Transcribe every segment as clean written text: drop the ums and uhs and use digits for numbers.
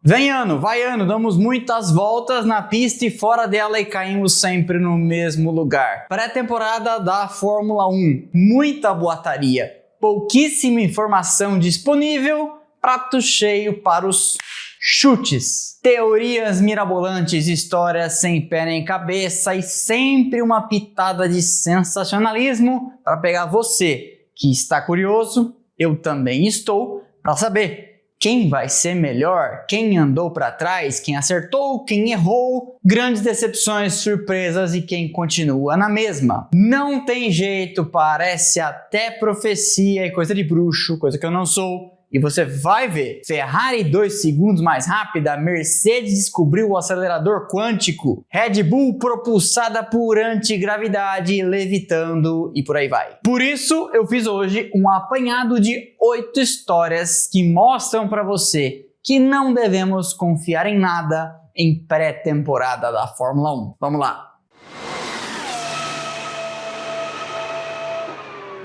Vem ano, vai ano, damos muitas voltas na pista e fora dela e caímos sempre no mesmo lugar. Pré-temporada da Fórmula 1, muita boataria, pouquíssima informação disponível, prato cheio para os chutes. Teorias mirabolantes, histórias sem pé nem cabeça e sempre uma pitada de sensacionalismo para pegar você que está curioso, eu também estou, para saber quem vai ser melhor, quem andou para trás, quem acertou, quem errou, grandes decepções, surpresas e quem continua na mesma. Não tem jeito, parece até profecia e coisa de bruxo, coisa que eu não sou. E você vai ver, Ferrari 2 segundos mais rápida, Mercedes descobriu o acelerador quântico, Red Bull propulsada por antigravidade, levitando e por aí vai. Por isso eu fiz hoje um apanhado de 8 histórias que mostram para você que não devemos confiar em nada em pré-temporada da Fórmula 1. Vamos lá!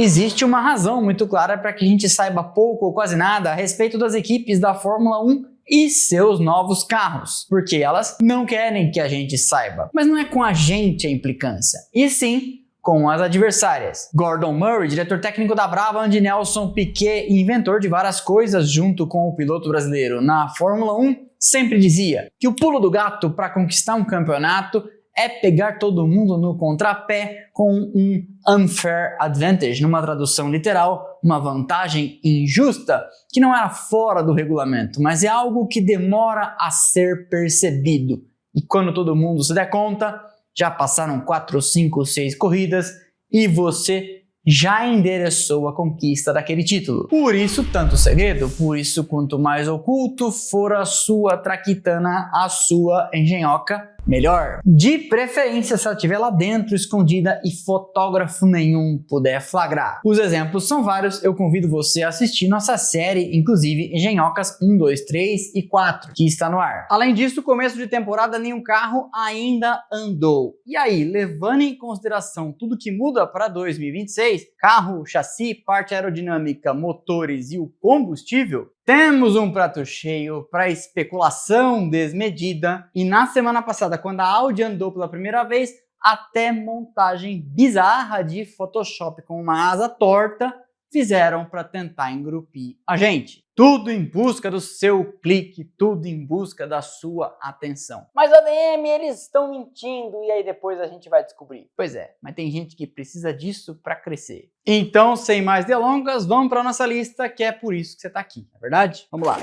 Existe uma razão muito clara para que a gente saiba pouco ou quase nada a respeito das equipes da Fórmula 1 e seus novos carros, porque elas não querem que a gente saiba. Mas não é com a gente a implicância, e sim com as adversárias. Gordon Murray, diretor técnico da Brabham, de Nelson Piquet, inventor de várias coisas junto com o piloto brasileiro na Fórmula 1, sempre dizia que o pulo do gato para conquistar um campeonato é pegar todo mundo no contrapé com um unfair advantage, numa tradução literal, uma vantagem injusta que não era fora do regulamento, mas é algo que demora a ser percebido. E quando todo mundo se der conta, já passaram 4, 5, 6 corridas e você já endereçou a conquista daquele título. Por isso, tanto segredo, por isso quanto mais oculto for a sua traquitana, a sua engenhoca, melhor. De preferência se ela estiver lá dentro, escondida e fotógrafo nenhum puder flagrar. Os exemplos são vários, eu convido você a assistir nossa série, inclusive Engenhocas 1, 2, 3 e 4, que está no ar. Além disso, começo de temporada nenhum carro ainda andou. E aí, levando em consideração tudo que muda para 2026, carro, chassi, parte aerodinâmica, motores e o combustível, temos um prato cheio para especulação desmedida e na semana passada, quando a Audi andou pela primeira vez, até montagem bizarra de Photoshop com uma asa torta fizeram para tentar engrupir a gente. Tudo em busca do seu clique, tudo em busca da sua atenção. Mas a DM, eles estão mentindo e aí depois a gente vai descobrir. Pois é, mas tem gente que precisa disso para crescer. Então, sem mais delongas, vamos para nossa lista, que é por isso que você está aqui, não é verdade? Vamos lá.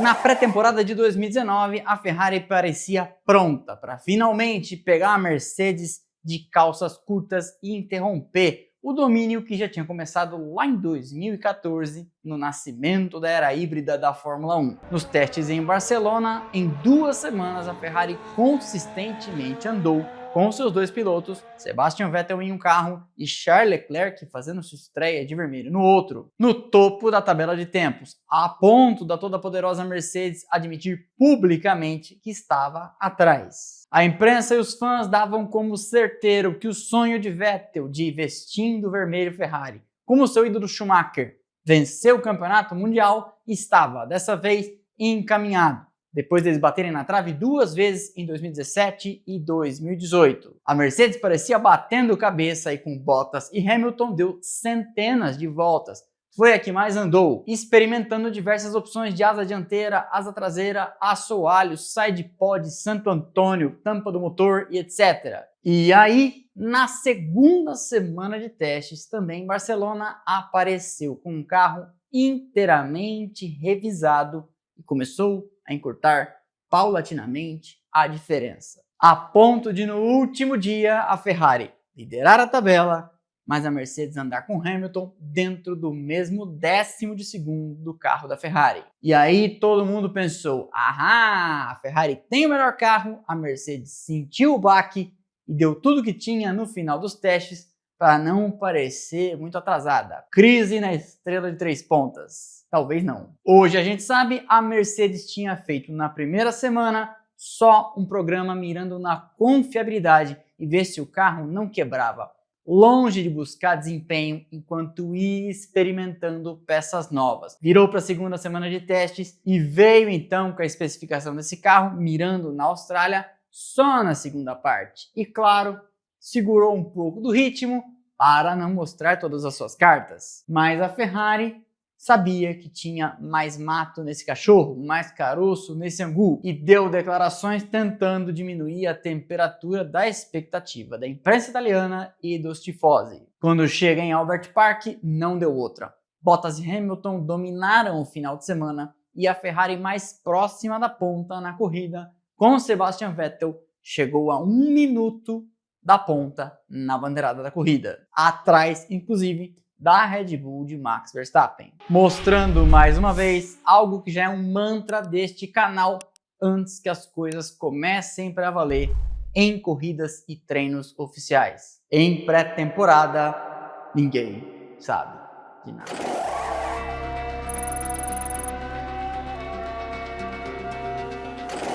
Na pré-temporada de 2019, a Ferrari parecia pronta para finalmente pegar a Mercedes de calças curtas e interromper o domínio que já tinha começado lá em 2014, no nascimento da era híbrida da Fórmula 1. Nos testes em Barcelona, em 2 semanas a Ferrari consistentemente andou com seus 2 pilotos, Sebastian Vettel em um carro e Charles Leclerc fazendo sua estreia de vermelho no outro, no topo da tabela de tempos, a ponto da toda poderosa Mercedes admitir publicamente que estava atrás. A imprensa e os fãs davam como certeiro que o sonho de Vettel de vestindo o vermelho Ferrari, como seu ídolo Schumacher, vencer o campeonato mundial, estava, dessa vez, encaminhado, depois deles baterem na trave 2 vezes em 2017 e 2018. A Mercedes parecia batendo cabeça e com Bottas e Hamilton deu centenas de voltas. Foi a que mais andou, experimentando diversas opções de asa dianteira, asa traseira, assoalho, sidepod, Santo Antônio, tampa do motor e etc. E aí, na segunda semana de testes, também em Barcelona, apareceu com um carro inteiramente revisado e começou a encurtar paulatinamente a diferença. A ponto de no último dia a Ferrari liderar a tabela, mas a Mercedes andar com Hamilton dentro do mesmo 10º de segundo do carro da Ferrari. E aí todo mundo pensou, ahá, a Ferrari tem o melhor carro, a Mercedes sentiu o baque e deu tudo que tinha no final dos testes para não parecer muito atrasada. Crise na estrela de 3 pontas. Talvez não. Hoje a gente sabe, a Mercedes tinha feito na primeira semana só um programa mirando na confiabilidade e ver se o carro não quebrava. longe de buscar desempenho enquanto ia experimentando peças novas. Virou para a segunda semana de testes e veio então com a especificação desse carro, mirando na Austrália só na segunda parte. E claro, segurou um pouco do ritmo para não mostrar todas as suas cartas. Mas a Ferrari sabia que tinha mais mato nesse cachorro, mais caroço nesse angu, e deu declarações tentando diminuir a temperatura da expectativa da imprensa italiana e dos tifosi. Quando chega em Albert Park, não deu outra. Bottas e Hamilton dominaram o final de semana e a Ferrari mais próxima da ponta na corrida, com Sebastian Vettel, chegou a 1 minuto da ponta na bandeirada da corrida, atrás, inclusive, da Red Bull de Max Verstappen. Mostrando mais uma vez algo que já é um mantra deste canal antes que as coisas comecem para valer em corridas e treinos oficiais. Em pré-temporada, ninguém sabe de nada.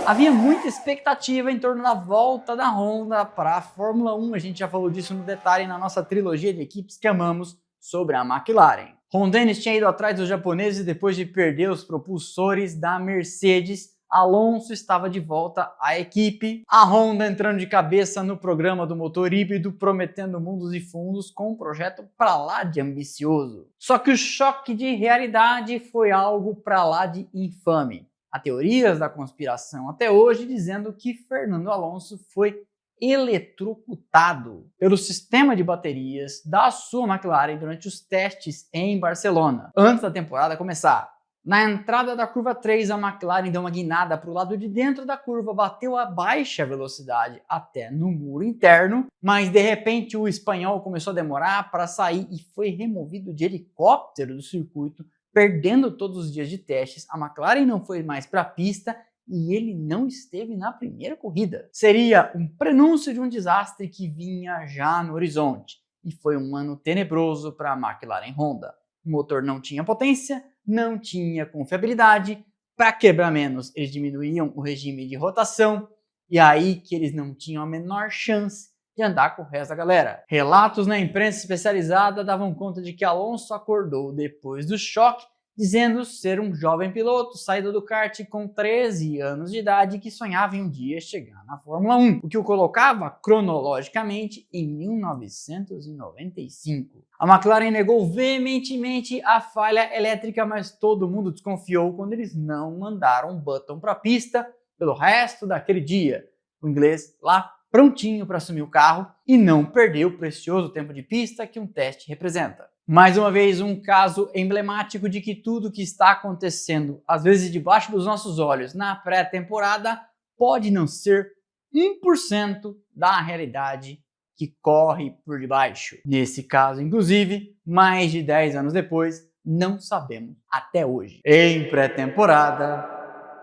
Havia muita expectativa em torno da volta da Honda para a Fórmula 1, a gente já falou disso no detalhe na nossa trilogia de equipes que amamos sobre a McLaren. Ron Dennis tinha ido atrás dos japoneses depois de perder os propulsores da Mercedes. Alonso estava de volta à equipe. A Honda entrando de cabeça no programa do motor híbrido, prometendo mundos e fundos com um projeto pra lá de ambicioso. Só que o choque de realidade foi algo pra lá de infame. Há teorias da conspiração até hoje dizendo que Fernando Alonso foi eletrocutado pelo sistema de baterias da sua McLaren durante os testes em Barcelona, antes da temporada começar. Na entrada da curva 3, a McLaren deu uma guinada para o lado de dentro da curva, bateu a baixa velocidade até no muro interno, mas de repente o espanhol começou a demorar para sair e foi removido de helicóptero do circuito, perdendo todos os dias de testes. A McLaren não foi mais para a pista e ele não esteve na primeira corrida. Seria um prenúncio de um desastre que vinha já no horizonte. E foi um ano tenebroso para a McLaren Honda. O motor não tinha potência, não tinha confiabilidade. Para quebrar menos, eles diminuíam o regime de rotação. E aí que eles não tinham a menor chance de andar com o resto da galera. Relatos na imprensa especializada davam conta de que Alonso acordou depois do choque, dizendo ser um jovem piloto saído do kart com 13 anos de idade que sonhava em um dia chegar na Fórmula 1, o que o colocava cronologicamente em 1995. A McLaren negou veementemente a falha elétrica, mas todo mundo desconfiou quando eles não mandaram Button para a pista pelo resto daquele dia. O inglês lá prontinho para assumir o carro e não perder o precioso tempo de pista que um teste representa. Mais uma vez, um caso emblemático de que tudo que está acontecendo, às vezes debaixo dos nossos olhos, na pré-temporada, pode não ser 1% da realidade que corre por debaixo. Nesse caso, inclusive, mais de 10 anos depois, não sabemos até hoje. Em pré-temporada,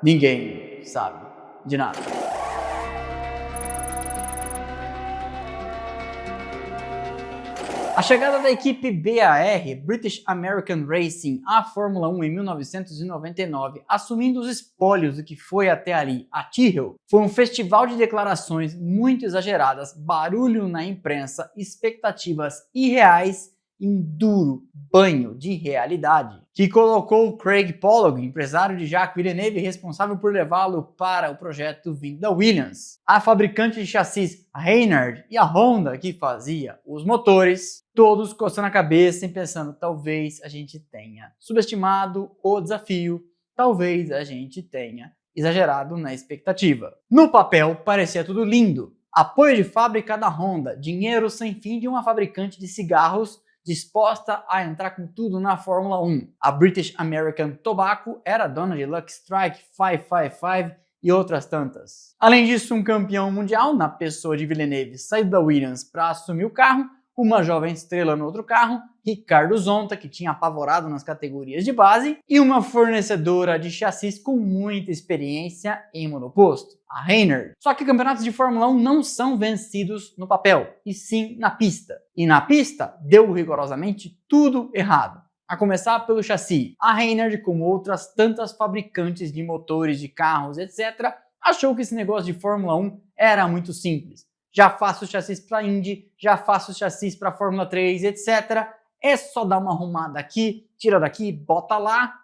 ninguém sabe de nada. A chegada da equipe BAR, British American Racing, à Fórmula 1 em 1999, assumindo os espólios do que foi até ali a Tyrrell, foi um festival de declarações muito exageradas, barulho na imprensa, expectativas irreais e um duro banho de realidade, que colocou Craig Pollock, empresário de Jacques Villeneuve, responsável por levá-lo para o projeto vindo da Williams, a fabricante de chassis Reynard e a Honda, que fazia os motores, todos coçando a cabeça e pensando, talvez a gente tenha subestimado o desafio, talvez a gente tenha exagerado na expectativa. No papel parecia tudo lindo, apoio de fábrica da Honda, dinheiro sem fim de uma fabricante de cigarros disposta a entrar com tudo na Fórmula 1. A British American Tobacco era dona de Lucky Strike, 555 e outras tantas. Além disso, um campeão mundial na pessoa de Villeneuve saído da Williams para assumir o carro, uma jovem estrela no outro carro, Ricardo Zonta, que tinha apavorado nas categorias de base, e uma fornecedora de chassis com muita experiência em monoposto, a Reynard. Só que campeonatos de Fórmula 1 não são vencidos no papel, e sim na pista. E na pista, deu rigorosamente tudo errado. A começar pelo chassi. A Reynard, como outras tantas fabricantes de motores de carros, etc., achou que esse negócio de Fórmula 1 era muito simples. já faço o chassis para Indy, já faço o chassis para Fórmula 3, etc. É só dar uma arrumada aqui, tira daqui, bota lá,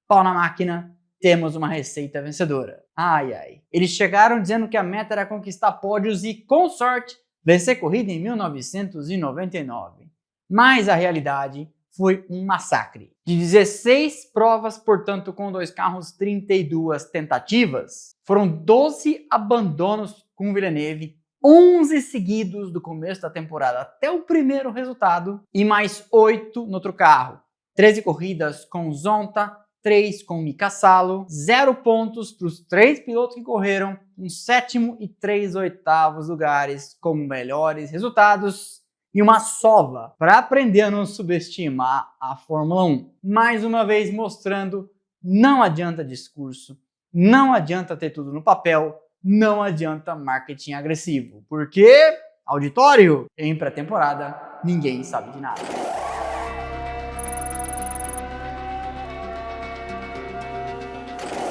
pau na máquina, temos uma receita vencedora. Ai, ai. Eles chegaram dizendo que a meta era conquistar pódios e, com sorte, vencer corrida em 1999. Mas a realidade foi um massacre. De 16 provas, portanto, com 2 carros, 32 tentativas, foram 12 abandonos com Villeneuve, 11 seguidos do começo da temporada até o primeiro resultado e mais 8 no outro carro. 13 corridas com Zonta, 3 com Mika Salo, 0 pontos para os 3 pilotos que correram, um 7º e 3 oitavos lugares como melhores resultados e uma sova para aprender a não subestimar a Fórmula 1. Mais uma vez mostrando, não adianta discurso, não adianta ter tudo no papel, não adianta marketing agressivo, porque, auditório, em pré-temporada, ninguém sabe de nada.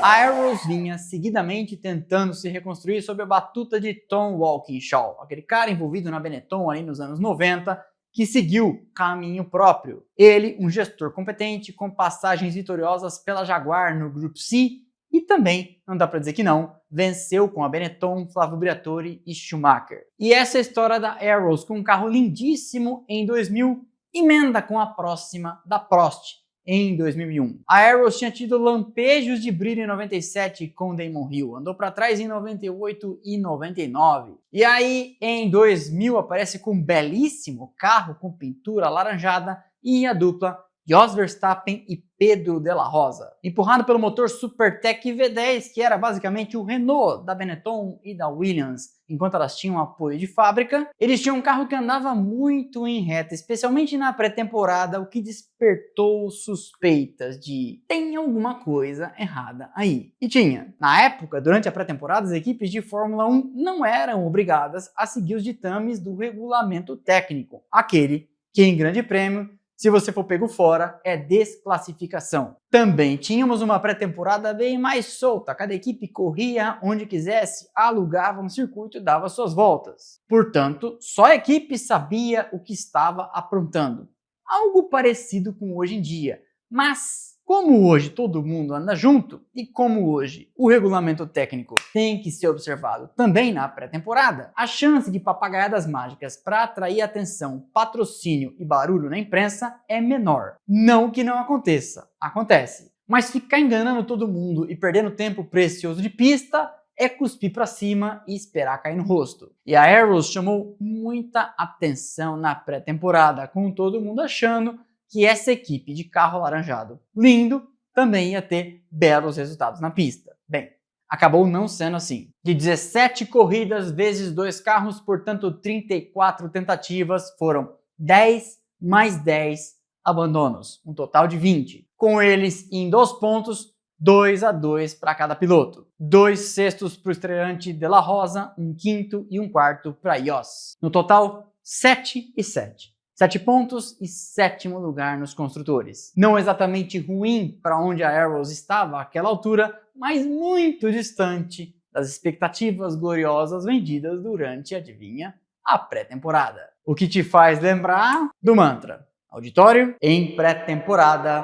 A Arrows vinha seguidamente tentando se reconstruir sob a batuta de Tom Walkinshaw, aquele cara envolvido na Benetton ali nos anos 90, que seguiu caminho próprio. Ele, um gestor competente, com passagens vitoriosas pela Jaguar no Group C, e também, não dá pra dizer que não, venceu com a Benetton, Flávio Briatore e Schumacher. E essa história da Arrows com um carro lindíssimo em 2000, emenda com a próxima da Prost, em 2001. A Arrows tinha tido lampejos de brilho em 97 com Damon Hill, andou para trás em 98 e 99. E aí, em 2000, aparece com um belíssimo carro com pintura alaranjada e a dupla Jos Verstappen e Pedro de la Rosa, empurrado pelo motor Supertech V10, que era basicamente o Renault da Benetton e da Williams, enquanto elas tinham apoio de fábrica. Eles tinham um carro que andava muito em reta, especialmente na pré-temporada, o que despertou suspeitas de tem alguma coisa errada aí. E tinha. Na época, durante a pré-temporada, as equipes de Fórmula 1 não eram obrigadas a seguir os ditames do regulamento técnico, aquele que em Grande Prêmio, se você for pego fora, é desclassificação. Também tínhamos uma pré-temporada bem mais solta, cada equipe corria onde quisesse, alugava um circuito e dava suas voltas. Portanto, só a equipe sabia o que estava aprontando. Algo parecido com hoje em dia, mas como hoje todo mundo anda junto e como hoje o regulamento técnico tem que ser observado também na pré-temporada, a chance de papagaiadas mágicas para atrair atenção, patrocínio e barulho na imprensa é menor. Não que não aconteça, acontece. Mas ficar enganando todo mundo e perdendo tempo precioso de pista é cuspir para cima e esperar cair no rosto. E a Arrows chamou muita atenção na pré-temporada, com todo mundo achando que essa equipe de carro alaranjado lindo também ia ter belos resultados na pista. Bem, acabou não sendo assim. De 17 corridas vezes 2 carros, portanto 34 tentativas, foram 10 mais 10 abandonos, um total de 20. Com eles em 2 pontos, 2-2 para cada piloto. 2 sextos para o estreante de la Rosa, um quinto e um quarto para Jos. No total, 7 e 7. 7 pontos e 7º lugar nos construtores. Não exatamente ruim para onde a Arrows estava àquela altura, mas muito distante das expectativas gloriosas vendidas durante, adivinha, a pré-temporada. O que te faz lembrar do mantra: auditório, em pré-temporada,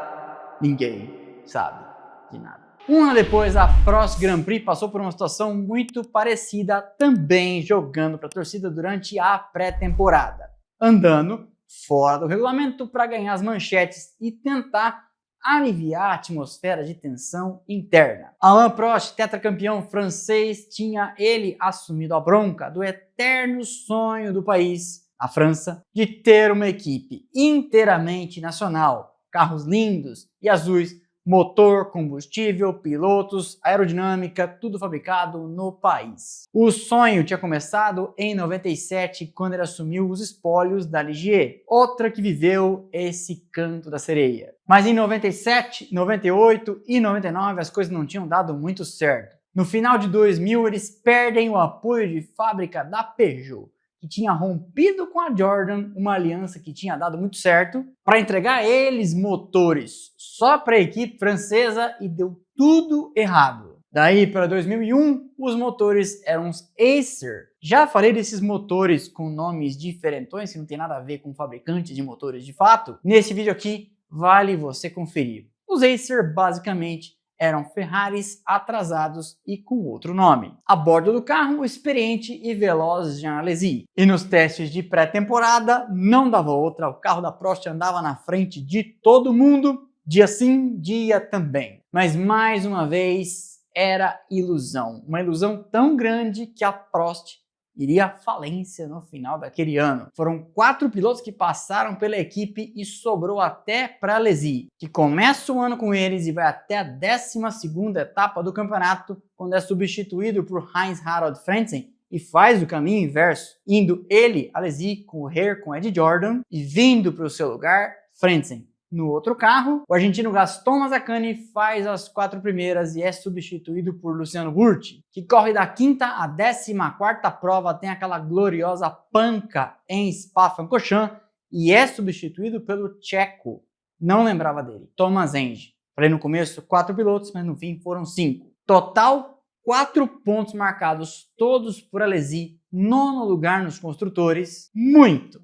ninguém sabe de nada. Um ano depois, a Prost Grand Prix passou por uma situação muito parecida, também jogando para a torcida durante a pré-temporada, andando fora do regulamento para ganhar as manchetes e tentar aliviar a atmosfera de tensão interna. Alain Prost, tetracampeão francês, tinha ele assumido a bronca do eterno sonho do país, a França, de ter uma equipe inteiramente nacional, carros lindos e azuis, motor, combustível, pilotos, aerodinâmica, tudo fabricado no país. O sonho tinha começado em 97, quando ele assumiu os espólios da Ligier, outra que viveu esse canto da sereia. Mas em 97, 98 e 99 as coisas não tinham dado muito certo. No final de 2000 eles perdem o apoio de fábrica da Peugeot, que tinha rompido com a Jordan, uma aliança que tinha dado muito certo, para entregar a eles motores só para a equipe francesa, e deu tudo errado. Daí para 2001, os motores eram os Acer. Já falei desses motores com nomes diferentões que não tem nada a ver com fabricante de motores de fato. Nesse vídeo aqui, vale você conferir. Os Acer basicamente eram Ferraris atrasados e com outro nome. A bordo do carro, o experiente e veloz Jean Alesi. E nos testes de pré-temporada, não dava outra, o carro da Prost andava na frente de todo mundo, dia sim, dia também. Mas mais uma vez, era ilusão. Uma ilusão tão grande que a Prost iria à falência no final daquele ano. Foram 4 pilotos que passaram pela equipe e sobrou até para Alesi, que começa o ano com eles e vai até a 12ª etapa do campeonato, quando é substituído por Heinz-Harald Frentzen e faz o caminho inverso, indo ele, Alesi, correr com Ed Jordan e vindo para o seu lugar, Frentzen. No outro carro, o argentino Gastón Mazzacani faz as 4 primeiras e é substituído por Luciano Burti, que corre da 5ª à 14ª prova, tem aquela gloriosa panca em Spa-Francorchamps e é substituído pelo tcheco, não lembrava dele, Thomas Enge. Falei no começo 4 pilotos, mas no fim foram 5. Total, 4 pontos marcados, todos por Alesi, 9º lugar nos construtores, muito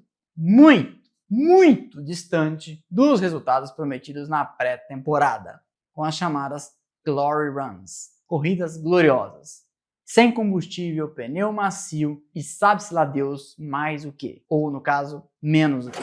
distante dos resultados prometidos na pré-temporada, com as chamadas Glory Runs, corridas gloriosas, sem combustível, pneu macio e sabe-se lá Deus mais o que, ou no caso, menos o que.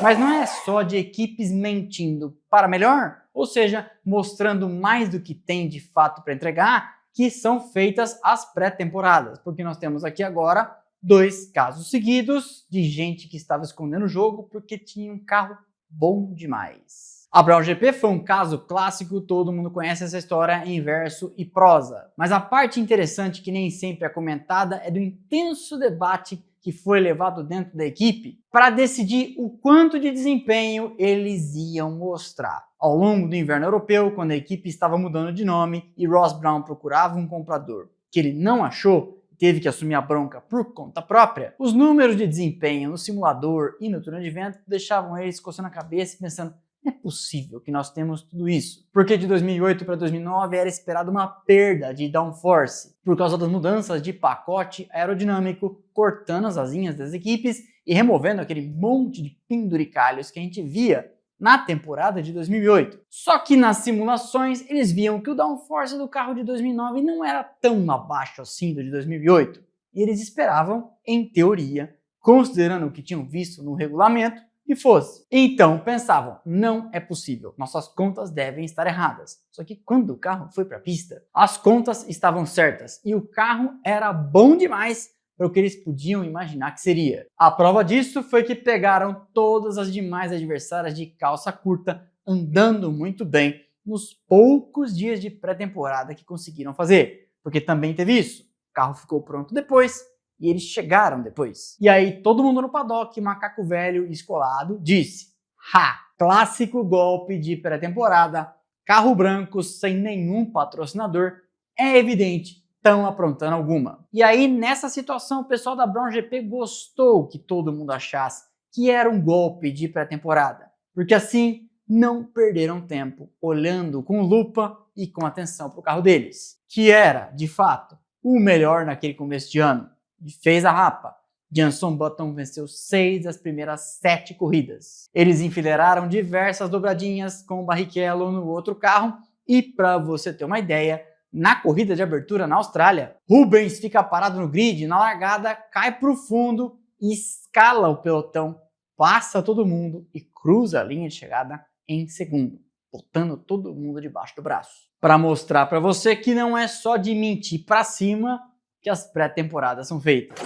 Mas não é só de equipes mentindo para melhor, ou seja, mostrando mais do que tem de fato para entregar, que são feitas as pré-temporadas, porque nós temos aqui agora 2 casos seguidos de gente que estava escondendo o jogo porque tinha um carro bom demais. A Brown GP foi um caso clássico, todo mundo conhece essa história em verso e prosa. Mas a parte interessante que nem sempre é comentada é do intenso debate que foi levado dentro da equipe para decidir o quanto de desempenho eles iam mostrar. Ao longo do inverno europeu, quando a equipe estava mudando de nome e Ross Brawn procurava um comprador que ele não achou, teve que assumir a bronca por conta própria, os números de desempenho no simulador e no túnel de vento deixavam eles coçando a cabeça e pensando: não é possível que nós temos tudo isso. Porque de 2008 para 2009 era esperada uma perda de downforce, por causa das mudanças de pacote aerodinâmico, cortando as asinhas das equipes e removendo aquele monte de penduricalhos que a gente via na temporada de 2008. Só que nas simulações eles viam que o downforce do carro de 2009 não era tão abaixo assim do de 2008. E eles esperavam, em teoria, considerando o que tinham visto no regulamento, que fosse. Então pensavam: não é possível, nossas contas devem estar erradas. Só que quando o carro foi para a pista, as contas estavam certas e o carro era bom demais para o que eles podiam imaginar que seria. A prova disso foi que pegaram todas as demais adversárias de calça curta andando muito bem nos poucos dias de pré-temporada que conseguiram fazer, porque também teve isso. O carro ficou pronto depois e eles chegaram depois. E aí todo mundo no paddock, macaco velho e escolado, disse: ha! Clássico golpe de pré-temporada, carro branco sem nenhum patrocinador, é evidente, estão aprontando alguma. E aí nessa situação o pessoal da Brown GP gostou que todo mundo achasse que era um golpe de pré-temporada, porque assim não perderam tempo olhando com lupa e com atenção para o carro deles, que era, de fato, o melhor naquele começo de ano. E fez a rapa. Jenson Button venceu 6 das primeiras 7 corridas. Eles enfileiraram diversas dobradinhas com o Barrichello no outro carro e, para você ter uma ideia, na corrida de abertura na Austrália, Rubens fica parado no grid, na largada, cai para o fundo e escala o pelotão, passa todo mundo e cruza a linha de chegada em segundo, botando todo mundo debaixo do braço. Para mostrar para você que não é só de mentir para cima que as pré-temporadas são feitas.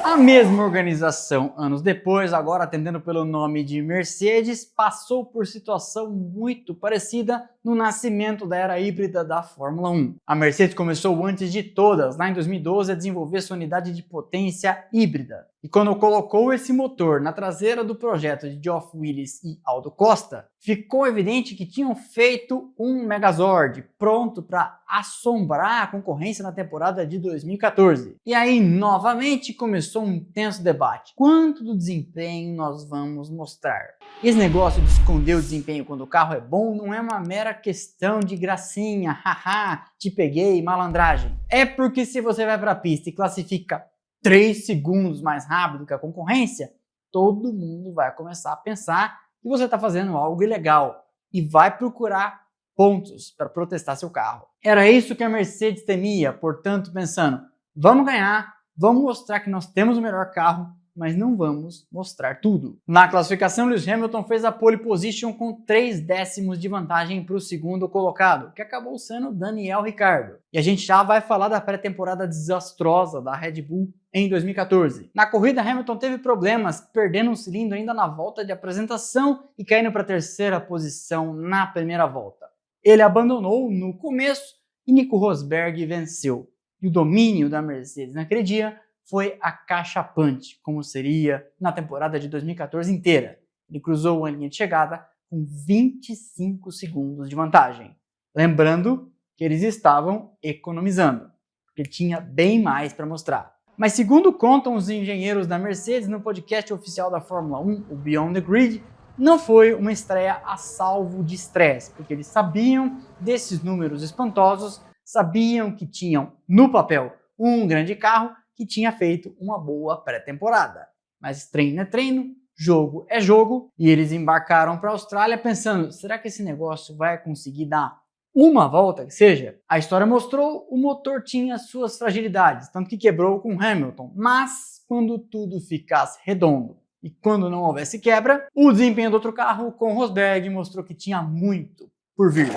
A mesma organização, anos depois, agora atendendo pelo nome de Mercedes, passou por situação muito parecida no nascimento da era híbrida da Fórmula 1. A Mercedes começou antes de todas, lá em 2012, a desenvolver sua unidade de potência híbrida. E quando colocou esse motor na traseira do projeto de Geoff Willis e Aldo Costa, ficou evidente que tinham feito um Megazord pronto para assombrar a concorrência na temporada de 2014. E aí, novamente, começou um intenso debate. Quanto do desempenho nós vamos mostrar? Esse negócio de esconder o desempenho quando o carro é bom não é uma mera questão de gracinha, haha, te peguei, malandragem. É porque se você vai para a pista e classifica 3 segundos mais rápido que a concorrência, todo mundo vai começar a pensar que você está fazendo algo ilegal e vai procurar pontos para protestar seu carro. Era isso que a Mercedes temia, portanto pensando, vamos ganhar, vamos mostrar que nós temos o melhor carro, mas não vamos mostrar tudo. Na classificação, Lewis Hamilton fez a pole position com 3 décimos de vantagem para o segundo colocado, que acabou sendo Daniel Ricciardo. E a gente já vai falar da pré-temporada desastrosa da Red Bull em 2014. Na corrida, Hamilton teve problemas, perdendo um cilindro ainda na volta de apresentação e caindo para a 3ª posição na primeira volta. Ele abandonou no começo e Nico Rosberg venceu. E o domínio da Mercedes naquele dia foi acachapante, como seria na temporada de 2014 inteira. Ele cruzou a linha de chegada com 25 segundos de vantagem. Lembrando que eles estavam economizando, porque tinha bem mais para mostrar. Mas segundo contam os engenheiros da Mercedes no podcast oficial da Fórmula 1, o Beyond the Grid, não foi uma estreia a salvo de estresse, porque eles sabiam desses números espantosos, sabiam que tinham no papel um grande carro que tinha feito uma boa pré-temporada. Mas treino é treino, jogo é jogo, e eles embarcaram para a Austrália pensando, será que esse negócio vai conseguir dar uma volta que seja? A história mostrou, o motor tinha suas fragilidades, tanto que quebrou com Hamilton, mas quando tudo ficasse redondo e quando não houvesse quebra, o desempenho do outro carro com Rosberg mostrou que tinha muito por vir.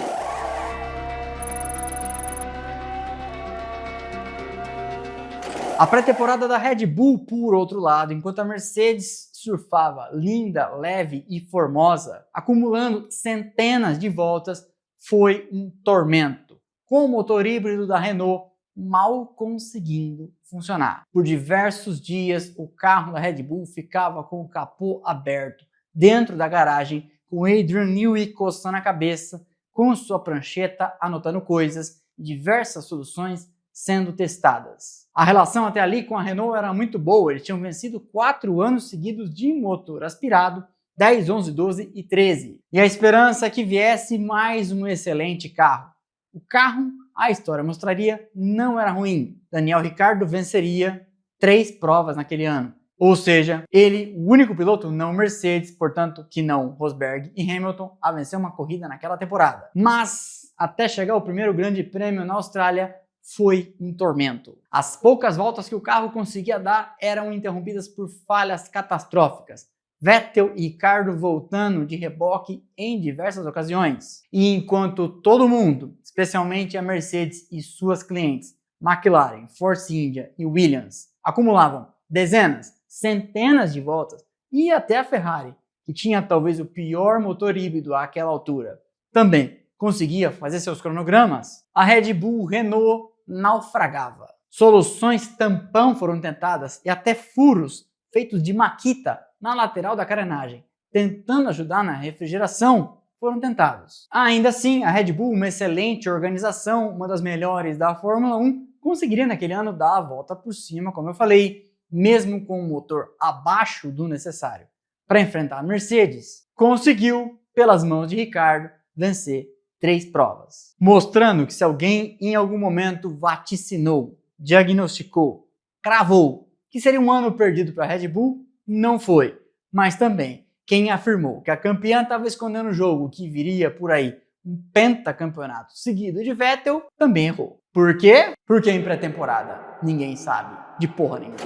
A pré-temporada da Red Bull, por outro lado, enquanto a Mercedes surfava linda, leve e formosa, acumulando centenas de voltas, foi um tormento, com o motor híbrido da Renault mal conseguindo funcionar. Por diversos dias, o carro da Red Bull ficava com o capô aberto dentro da garagem, com Adrian Newey coçando a cabeça, com sua prancheta anotando coisas e diversas soluções sendo testadas. A relação até ali com a Renault era muito boa, eles tinham vencido 4 anos seguidos de motor aspirado, 10, 11, 12 e 13. E a esperança é que viesse mais um excelente carro. O carro, a história mostraria, não era ruim. Daniel Ricciardo venceria 3 provas naquele ano. Ou seja, ele, o único piloto não Mercedes, portanto que não Rosberg e Hamilton, a vencer uma corrida naquela temporada. Mas, até chegar ao primeiro grande prêmio na Austrália, foi um tormento. As poucas voltas que o carro conseguia dar eram interrompidas por falhas catastróficas. Vettel e Ricciardo voltando de reboque em diversas ocasiões. E enquanto todo mundo, especialmente a Mercedes e suas clientes, McLaren, Force India e Williams, acumulavam dezenas, centenas de voltas, e até a Ferrari, que tinha talvez o pior motor híbrido àquela altura, também conseguia fazer seus cronogramas, a Red Bull Renault naufragava. Soluções tampão foram tentadas e até furos feitos de maquita na lateral da carenagem, tentando ajudar na refrigeração, foram tentados. Ainda assim, a Red Bull, uma excelente organização, uma das melhores da Fórmula 1, conseguiria naquele ano dar a volta por cima, como eu falei, mesmo com o motor abaixo do necessário. Para enfrentar a Mercedes, conseguiu, pelas mãos de Ricciardo, vencer 3 provas. Mostrando que se alguém em algum momento vaticinou, diagnosticou, cravou que seria um ano perdido para a Red Bull, não foi. Mas também, quem afirmou que a campeã estava escondendo o jogo que viria por aí um pentacampeonato seguido de Vettel, também errou. Por quê? Porque em pré-temporada ninguém sabe de porra nenhuma.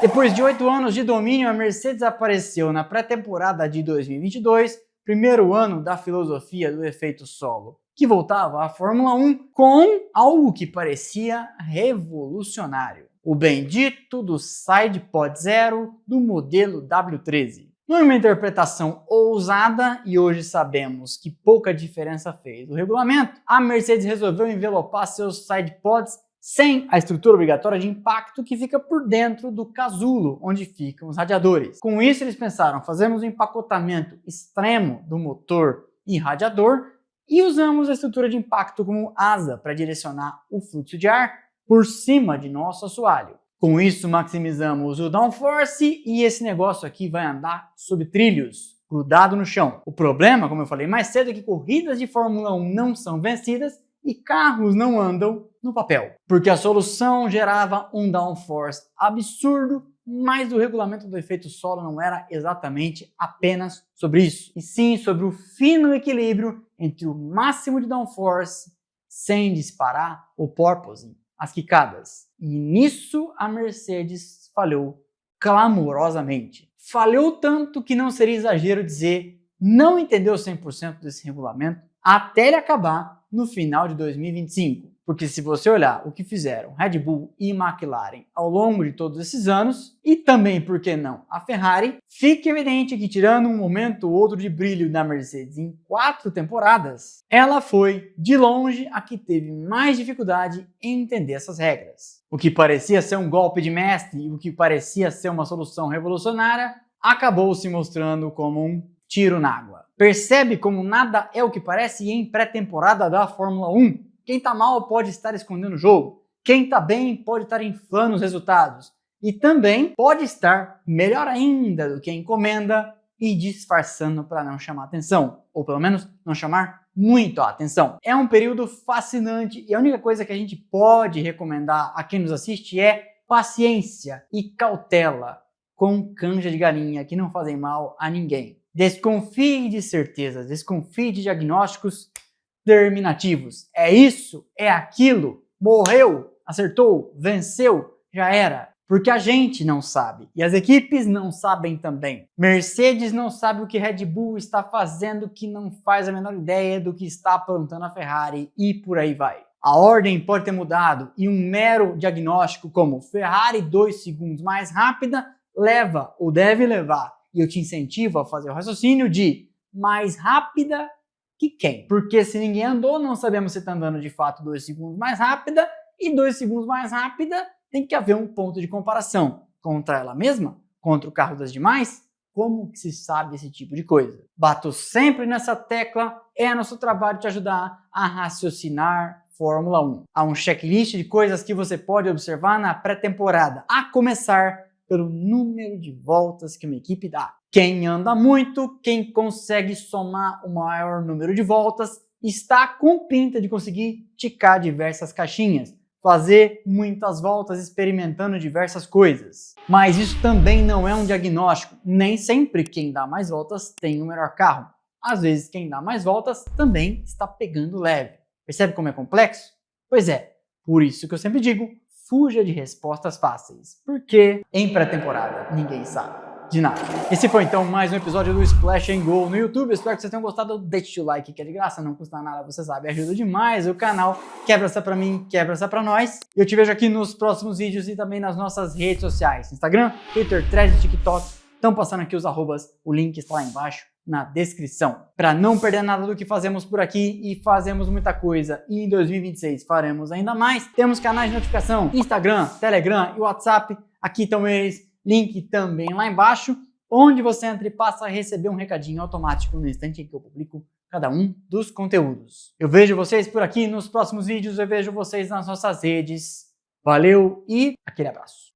Depois de 8 anos de domínio, a Mercedes apareceu na pré-temporada de 2022, primeiro ano da filosofia do efeito solo, que voltava à Fórmula 1 com algo que parecia revolucionário. o bendito do SidePod Zero do modelo W13. Numa interpretação ousada, e hoje sabemos que pouca diferença fez o regulamento, a Mercedes resolveu envelopar seus sidepods sem a estrutura obrigatória de impacto que fica por dentro do casulo, onde ficam os radiadores. Com isso, eles pensaram, fazemos um empacotamento extremo do motor e radiador e usamos a estrutura de impacto como asa para direcionar o fluxo de ar por cima de nosso assoalho. Com isso, maximizamos o downforce e esse negócio aqui vai andar sob trilhos, grudado no chão. O problema, como eu falei mais cedo, é que corridas de Fórmula 1 não são vencidas e carros não andam no papel, porque a solução gerava um downforce absurdo, mas o regulamento do efeito solo não era exatamente apenas sobre isso, e sim sobre o fino equilíbrio entre o máximo de downforce sem disparar o porpoising, as quicadas. E nisso a Mercedes falhou clamorosamente. Falhou tanto que não seria exagero dizer não entendeu 100% desse regulamento até ele acabar no final de 2025. Porque se você olhar o que fizeram Red Bull e McLaren ao longo de todos esses anos, e também, por que não, a Ferrari, fica evidente que tirando um momento ou outro de brilho da Mercedes em 4 temporadas, ela foi, de longe, a que teve mais dificuldade em entender essas regras. O que parecia ser um golpe de mestre e o que parecia ser uma solução revolucionária, acabou se mostrando como um tiro na água. Percebe como nada é o que parece em pré-temporada da Fórmula 1? Quem tá mal pode estar escondendo o jogo. Quem tá bem pode estar inflando os resultados. E também pode estar, melhor ainda do que a encomenda, e disfarçando para não chamar atenção. Ou pelo menos não chamar muito a atenção. É um período fascinante e a única coisa que a gente pode recomendar a quem nos assiste é paciência e cautela com canja de galinha que não fazem mal a ninguém. Desconfie de certezas, desconfie de diagnósticos terminativos. É isso, é aquilo, morreu, acertou, venceu, já era. Porque a gente não sabe e as equipes não sabem também. Mercedes não sabe o que Red Bull está fazendo, que não faz a menor ideia do que está aprontando a Ferrari e por aí vai. A ordem pode ter mudado e um mero diagnóstico como Ferrari 2 segundos mais rápida leva ou deve levar, e eu te incentivo a fazer o raciocínio de mais rápida que quem? Porque se ninguém andou, não sabemos se está andando de fato 2 segundos mais rápida, e 2 segundos mais rápida tem que haver um ponto de comparação contra ela mesma, contra o carro das demais. Como que se sabe esse tipo de coisa? Bato sempre nessa tecla, é nosso trabalho te ajudar a raciocinar Fórmula 1. Há um checklist de coisas que você pode observar na pré-temporada, a começar pelo número de voltas que uma equipe dá. Quem anda muito, quem consegue somar o maior número de voltas, está com pinta de conseguir ticar diversas caixinhas, fazer muitas voltas experimentando diversas coisas. Mas isso também não é um diagnóstico. Nem sempre quem dá mais voltas tem o melhor carro. Às vezes quem dá mais voltas também está pegando leve. Percebe como é complexo? Pois é, por isso que eu sempre digo, fuja de respostas fáceis, porque em pré-temporada ninguém sabe de nada. Esse foi então mais um episódio do Splash and Go no YouTube. Eu espero que vocês tenham gostado. Deixe o like que é de graça, não custa nada, você sabe, ajuda demais o canal. Quebra essa pra mim, quebra essa pra nós. Eu te vejo aqui nos próximos vídeos e também nas nossas redes sociais, Instagram, Twitter, Threads, TikTok. Estão passando aqui os arrobas, o link está lá embaixo na descrição. Para não perder nada do que fazemos por aqui, e fazemos muita coisa, e em 2026 faremos ainda mais, temos canais de notificação, Instagram, Telegram e WhatsApp. Aqui estão eles, link também lá embaixo, onde você entra e passa a receber um recadinho automático no instante em que eu publico cada um dos conteúdos. Eu vejo vocês por aqui nos próximos vídeos, eu vejo vocês nas nossas redes. Valeu e aquele abraço.